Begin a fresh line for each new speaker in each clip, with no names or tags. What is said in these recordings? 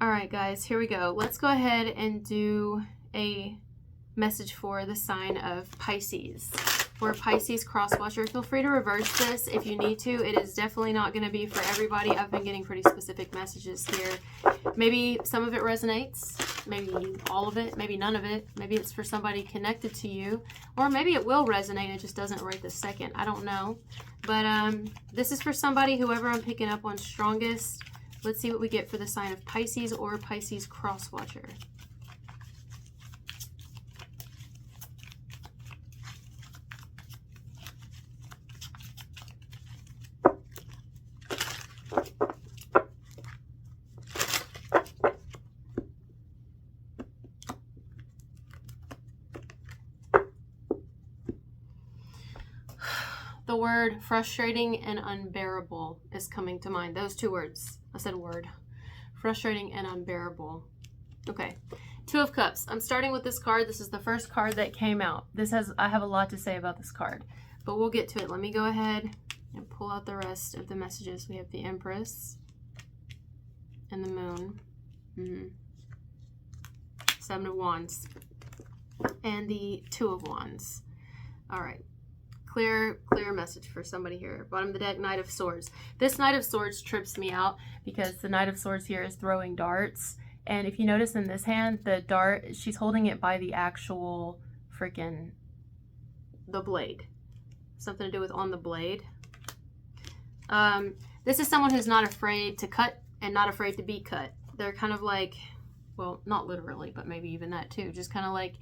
All right, guys, here we go. Let's go ahead and do a message for the sign of Pisces. For Pisces cross watcher, feel free to reverse this if you need to. It is definitely not going to be for everybody. I've been getting pretty specific messages here. Maybe some of it resonates, maybe all of it, maybe none of it. Maybe it's for somebody connected to you, or maybe it will resonate. It just doesn't right this second. I don't know. But this is for somebody, whoever I'm picking up on strongest. Let's see what we get for the sign of Pisces or Pisces cross watcher. The word frustrating and unbearable is coming to mind. Those two words. I said word. Frustrating and unbearable. Okay. Two of Cups. I'm starting with this card. This is the first card that came out. I have a lot to say about this card, but we'll get to it. Let me go ahead and pull out the rest of the messages. We have the Empress and the Moon. Seven of Wands and the Two of Wands. All right. Clear message for somebody here. Bottom of the deck, Knight of Swords. This Knight of Swords trips me out because the Knight of Swords here is throwing darts. And if you notice in this hand, the dart, she's holding it by the actual the blade. Something to do with on the blade. This is someone who's not afraid to cut and not afraid to be cut. They're kind of like, well, not literally, but maybe even that too. Just kind of like,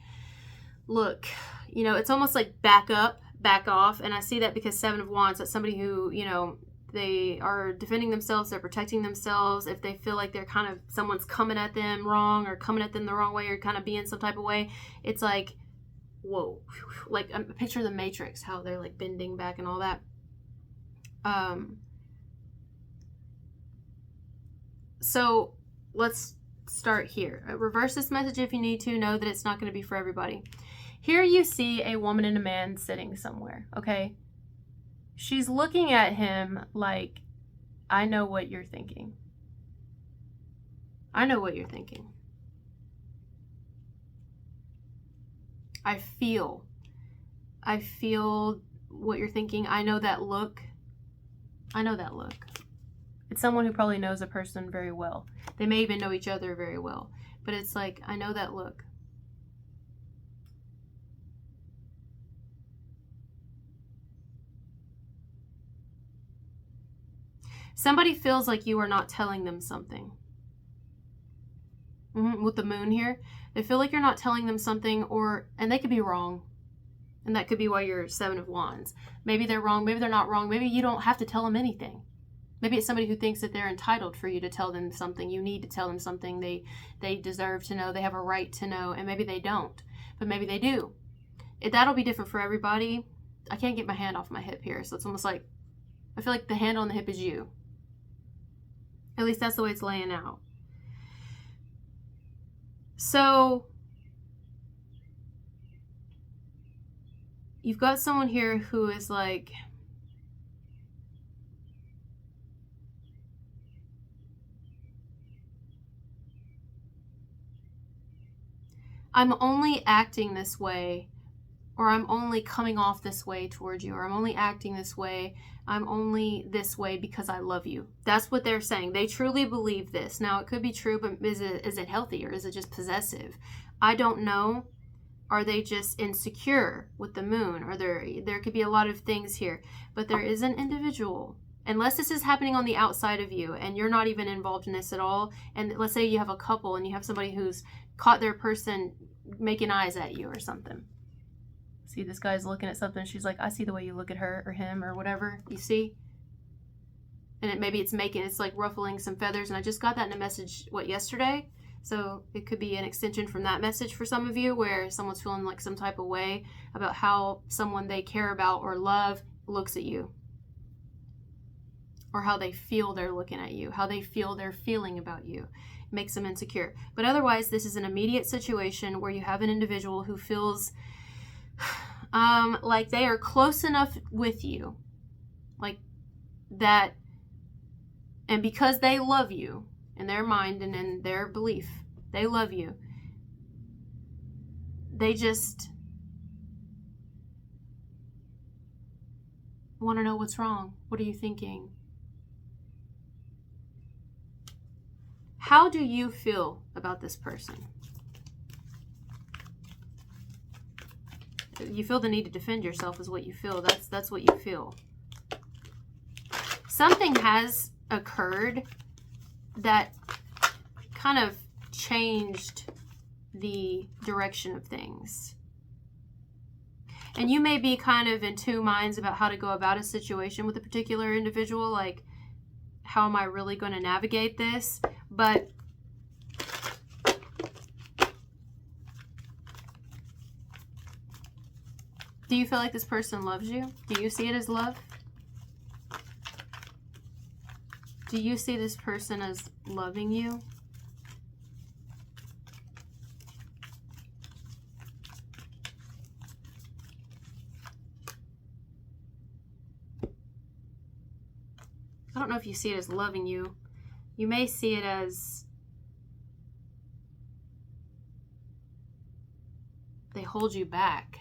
look, you know, it's almost like back up, back off. And I see that because Seven of Wands, that's somebody who, you know, they are defending themselves, they're protecting themselves. If they feel like they're kind of, someone's coming at them wrong or coming at them the wrong way or kind of being some type of way, it's like, whoa, like a picture of the Matrix, how they're like bending back and all that. So let's start here. Reverse this message if you need to. Know that it's not going to be for everybody. Here you see a woman and a man sitting somewhere, okay? She's looking at him like, I know what you're thinking. I know what you're thinking. I feel what you're thinking. I know that look. I know that look. It's someone who probably knows a person very well. They may even know each other very well. But it's like, I know that look. Somebody feels like you are not telling them something. With the Moon here, they feel like you're not telling them something, and they could be wrong. And that could be why you're Seven of Wands. Maybe they're wrong, maybe they're not wrong, maybe you don't have to tell them anything. Maybe it's somebody who thinks that they're entitled for you to tell them something. You need to tell them something. They deserve to know. They have a right to know. And maybe they don't. But maybe they do. That'll be different for everybody. I can't get my hand off my hip here. So it's almost like, I feel like the hand on the hip is you. At least that's the way it's laying out. So you've got someone here who is like, I'm only acting this way, or I'm only coming off this way towards you, or I'm only acting this way, I'm only this way because I love you. That's what they're saying. They truly believe this. Now, it could be true, but is it healthy, or is it just possessive? I don't know. Are they just insecure with the Moon? Or there could be a lot of things here. But there is an individual, unless this is happening on the outside of you and you're not even involved in this at all, and let's say you have a couple and you have somebody who's caught their person making eyes at you or something. See, this guy's looking at something. She's like, I see the way you look at her or him or whatever. You see? And maybe it's like ruffling some feathers. And I just got that in a message, yesterday? So it could be an extension from that message for some of you, where someone's feeling like some type of way about how someone they care about or love looks at you. Or how they feel they're looking at you. How they feel they're feeling about you. Makes them insecure. But otherwise, this is an immediate situation where you have an individual who feels like they are close enough with you, like that, and because they love you in their mind and in their belief. They love you. They just want to know what's wrong. What are you thinking? How do you feel about this person? You feel the need to defend yourself is what you feel. That's what you feel. Something has occurred that kind of changed the direction of things. And you may be kind of in two minds about how to go about a situation with a particular individual, like, how am I really going to navigate this? But do you feel like this person loves you? Do you see it as love? Do you see this person as loving you? I don't know if you see it as loving you. You may see it as they hold you back.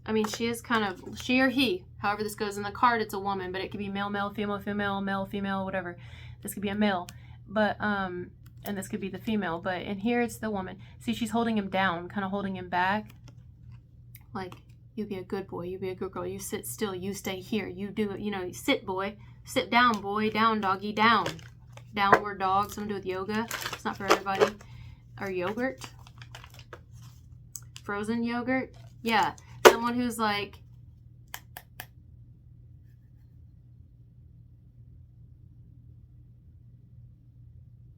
I mean, she is kind of, she or he, however this goes in the card, it's a woman, but it could be male, male, female, female, male, female, whatever. This could be a male, but, and this could be the female, but in here it's the woman. See, she's holding him down, kind of holding him back. Like, you be a good boy, you be a good girl, you sit still, you stay here, you do it, you know, sit boy, sit down boy, down doggy, down. Downward dog, something to do with yoga. It's not for everybody. Or yogurt. Frozen yogurt. Yeah. Someone who's like,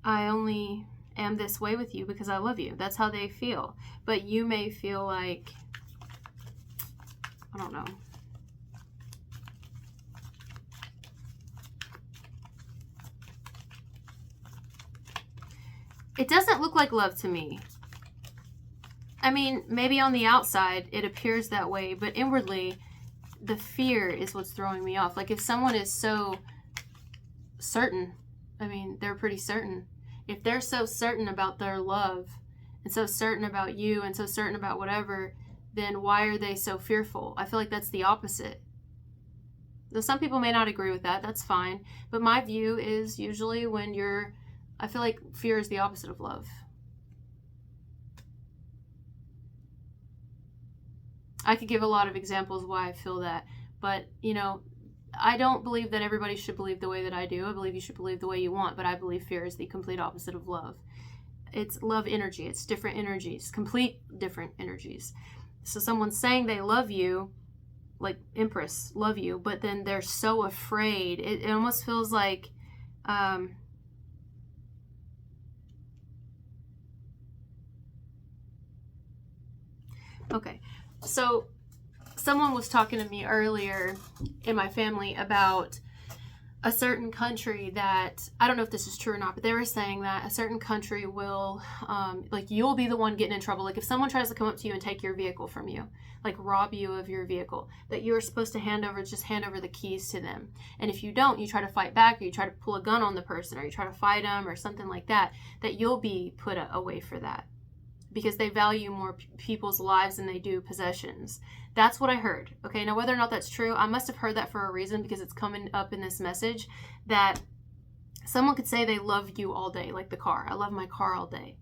I only am this way with you because I love you. That's how they feel. But you may feel like, I don't know. It doesn't look like love to me. I mean, maybe on the outside it appears that way, but inwardly the fear is what's throwing me off. Like, if someone is so certain, I mean, they're pretty certain. If they're so certain about their love and so certain about you and so certain about whatever, then why are they so fearful? I feel like that's the opposite. Though some people may not agree with that, that's fine. But my view is usually when you're, I feel like fear is the opposite of love. I could give a lot of examples why I feel that, but, you know, I don't believe that everybody should believe the way that I do. I believe you should believe the way you want, but I believe fear is the complete opposite of love. It's love energy. It's different energies, complete different energies. So someone's saying they love you, like Empress, love you, but then they're so afraid. It almost feels like, okay. So someone was talking to me earlier in my family about a certain country that, I don't know if this is true or not, but they were saying that a certain country will, like, you'll be the one getting in trouble. Like, if someone tries to come up to you and take your vehicle from you, like rob you of your vehicle, that you're supposed to hand over the keys to them. And if you don't, you try to fight back, or you try to pull a gun on the person, or you try to fight them or something like that, that you'll be put away for that. Because they value more people's lives than they do possessions. That's what I heard. Okay, now whether or not that's true, I must have heard that for a reason, because it's coming up in this message that someone could say they love you all day, like the car. I love my car all day.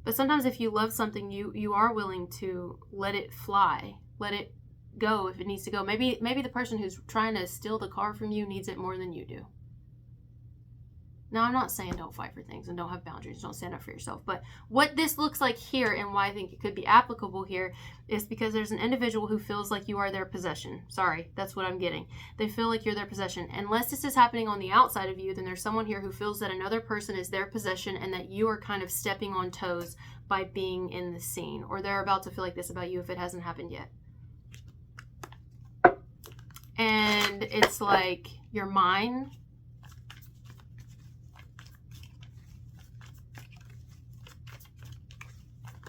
But sometimes if you love something, you are willing to let it fly, let it go if it needs to go. Maybe the person who's trying to steal the car from you needs it more than you do. Now, I'm not saying don't fight for things and don't have boundaries, don't stand up for yourself. But what this looks like here, and why I think it could be applicable here, is because there's an individual who feels like you are their possession. Sorry, that's what I'm getting. They feel like you're their possession. Unless this is happening on the outside of you, then there's someone here who feels that another person is their possession and that you are kind of stepping on toes by being in the scene. Or they're about to feel like this about you if it hasn't happened yet. And it's like, you're mine.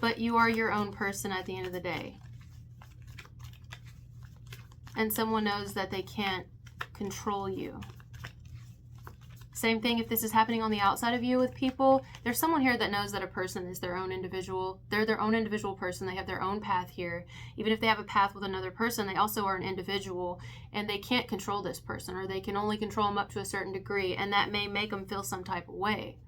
But you are your own person at the end of the day. And someone knows that they can't control you. Same thing if this is happening on the outside of you with people. There's someone here that knows that a person is their own individual. They're their own individual person. They have their own path here. Even if they have a path with another person, they also are an individual, and they can't control this person, or they can only control them up to a certain degree, and that may make them feel some type of way.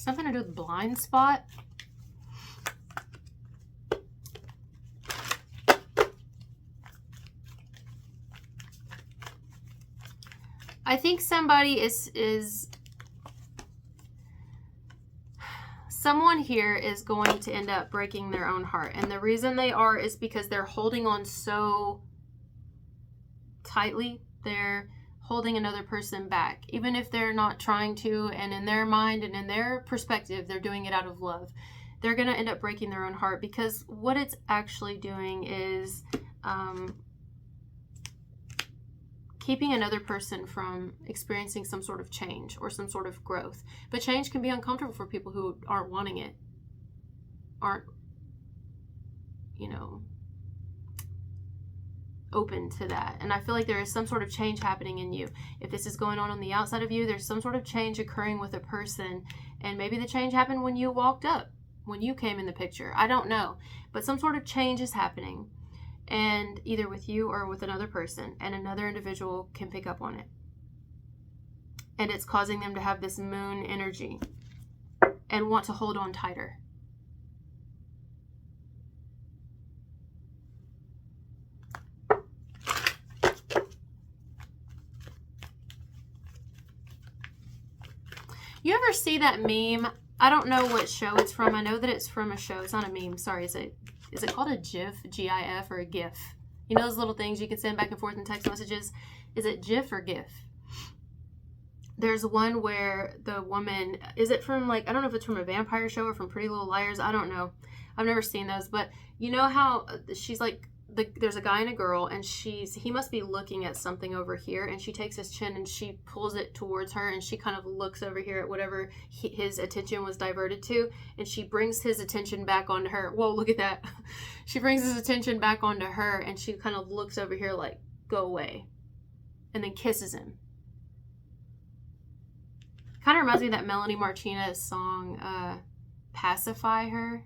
Something to do with blind spot. I think somebody is someone here is going to end up breaking their own heart. And the reason they are is because they're holding on so tightly. They're holding another person back, even if they're not trying to, and in their mind and in their perspective, they're doing it out of love. They're going to end up breaking their own heart, because what it's actually doing is keeping another person from experiencing some sort of change or some sort of growth. But change can be uncomfortable for people who aren't wanting it, aren't, you know, open to that. And I feel like there is some sort of change happening in you. If this is going on the outside of you, there's some sort of change occurring with a person, and maybe the change happened when you walked up, when you came in the picture. I don't know, but some sort of change is happening, and either with you or with another person, and another individual can pick up on it, and it's causing them to have this moon energy and want to hold on tighter. You ever see that meme? I don't know what show it's from. I know that it's from a show. It's not a meme. Sorry. Is it called a GIF, G-I-F, or a GIF? You know those little things you can send back and forth in text messages? Is it GIF or GIF? There's one where the woman, is it from, like, I don't know if it's from a vampire show or from Pretty Little Liars. I don't know. I've never seen those. But you know how she's like, there's a guy and a girl, and he must be looking at something over here, and she takes his chin and she pulls it towards her, and she kind of looks over here at whatever his attention was diverted to, and she brings his attention back onto her. Whoa, look at that. She brings his attention back onto her, and she kind of looks over here like, go away, and then kisses him. Kind of reminds me of that Melanie Martinez song, Pacify Her.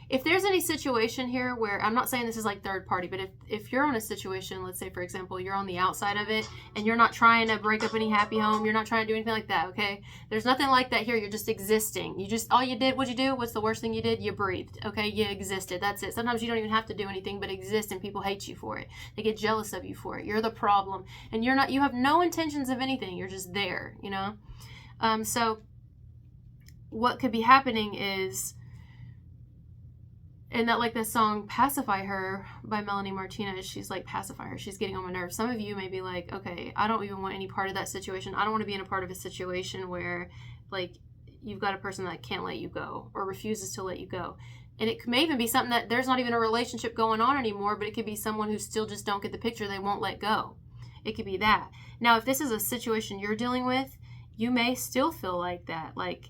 If there's any situation here where, I'm not saying this is like third party, but if you're in a situation, let's say, for example, you're on the outside of it, and you're not trying to break up any happy home, you're not trying to do anything like that, okay? There's nothing like that here. You're just existing. What'd you do? What's the worst thing you did? You breathed, okay? You existed. That's it. Sometimes you don't even have to do anything but exist, and people hate you for it. They get jealous of you for it. You're the problem, and you have no intentions of anything. You're just there, you know? So what could be happening is, and that, like the song Pacify Her by Melanie Martinez, she's like, pacify her. She's getting on my nerves. Some of you may be like, okay, I don't even want any part of that situation. I don't want to be in a part of a situation where, like, you've got a person that can't let you go or refuses to let you go. And it may even be something that there's not even a relationship going on anymore, but it could be someone who still just don't get the picture. They won't let go. It could be that. Now, if this is a situation you're dealing with, you may still feel like that. Like,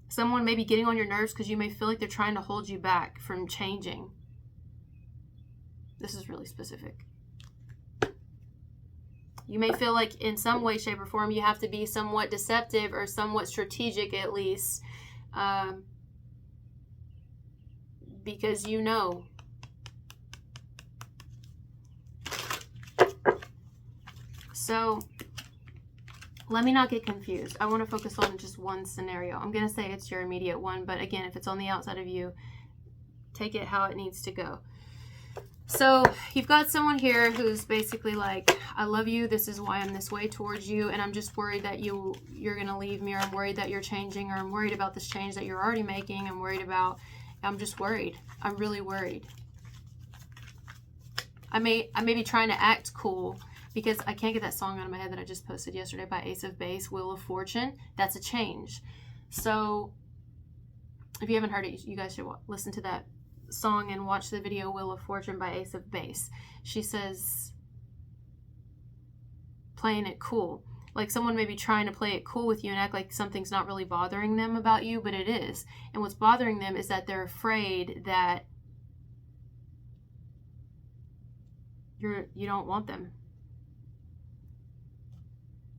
someone may be getting on your nerves because you may feel like they're trying to hold you back from changing. This is really specific. You may feel like in some way, shape, or form you have to be somewhat deceptive or somewhat strategic at least, because you know. So let me not get confused. I want to focus on just one scenario. I'm going to say it's your immediate one, but again, if it's on the outside of you, take it how it needs to go. So you've got someone here who's basically like, I love you, this is why I'm this way towards you, and I'm just worried that you're going to leave me, or I'm worried that you're changing, or I'm worried about this change that you're already making. I'm just worried. I'm really worried. I may be trying to act cool because I can't get that song out of my head that I just posted yesterday by Ace of Base, Wheel of Fortune. That's a change. So if you haven't heard it, you guys should listen to that song and watch the video Wheel of Fortune by Ace of Base. She says, playing it cool. Like someone may be trying to play it cool with you and act like something's not really bothering them about you, but it is. And what's bothering them is that they're afraid that you don't want them.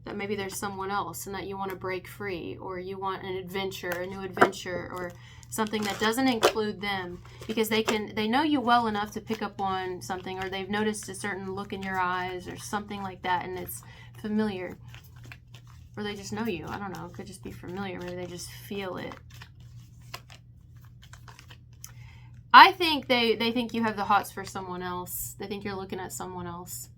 That maybe there's someone else and that you want to break free, or you want an adventure, a new adventure, or something that doesn't include them, because they know you well enough to pick up on something, or they've noticed a certain look in your eyes or something like that, and it's familiar. Or they just know you. I don't know. It could just be familiar. Maybe they just feel it. I think they think you have the hots for someone else. They think you're looking at someone else.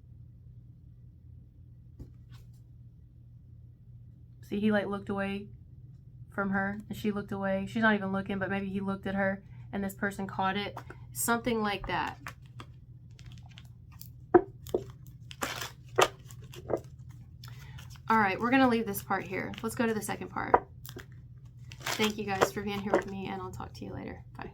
See, he like looked away from her and she looked away. She's not even looking, but maybe he looked at her and this person caught it. Something like that. All right, we're going to leave this part here. Let's go to the second part. Thank you guys for being here with me, and I'll talk to you later. Bye.